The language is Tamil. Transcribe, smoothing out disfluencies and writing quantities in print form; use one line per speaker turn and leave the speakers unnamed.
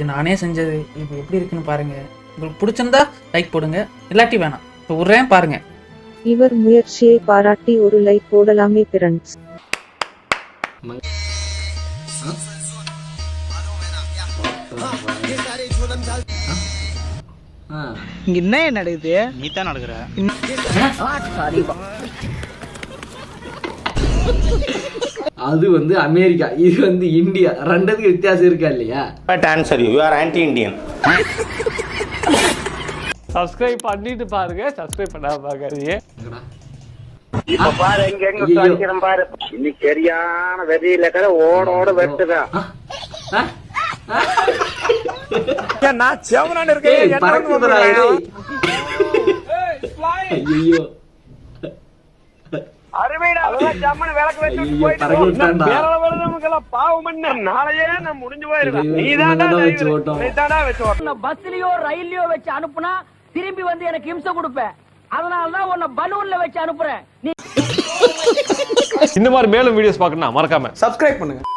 நானே செஞ்சது இப்போ எப்படி இருக்குன்னு பாருங்க. உங்களுக்கு பிடிச்சிருந்தா லைக் போடுங்க, இல்லாட்டி வேணாம். இப்போ விட்றேன் பாருங்க.
இவர் முயற்சியை பாராட்டி ஒரு லைக் போடலாமே ஃப்ரெண்ட்ஸ்.
இங்க என்ன நடக்குது?
நீ தான் நடக்குற.
அது வந்து அமெரிக்கா, இது வந்து இந்தியா. ரெண்டுத்துக்கு வித்தியாசம் இருக்கா இல்லையா?
But answer you are anti Indian.
Subscribe பண்ணிட்டு பாருங்க, சப்ஸ்கிரைப் பண்ணாம பாக்காதீங்க.
பாரு எங்க எங்க அடிக்கிறேன் பாரு. இன்னைக்கு சரியான வெறியில கதை ஓட வெட்டுதா.
நான் செவனான இருக்கேன்.
பறக்குதுடா ஐயோ.
அருமைடா, அதெல்லாம் ஜம்மன விளக்கு வச்சு போயிட்டு வேற வேறதுக்கெல்லாம் பாவம் பண்ண நாளையே நான் முடிஞ்சு போயிருவேன். நீதான்டா வச்சு ஓட்டம். நீதான்டா வச்சு ஓட்டம்.
பஸ்லயோ ரயில்லயோ வச்சு அனுப்புனா திரும்பி வந்து எனக்கு இம்சை கொடுப்பேன். அதனாலதான் உன்னை பலூன்ல வச்சு அனுப்புறேன்.
இந்த மாதிரி மேலும் வீடியோஸ் பார்க்கணும்னா மறக்காம
சப்ஸ்கிரைப் பண்ணுங்க.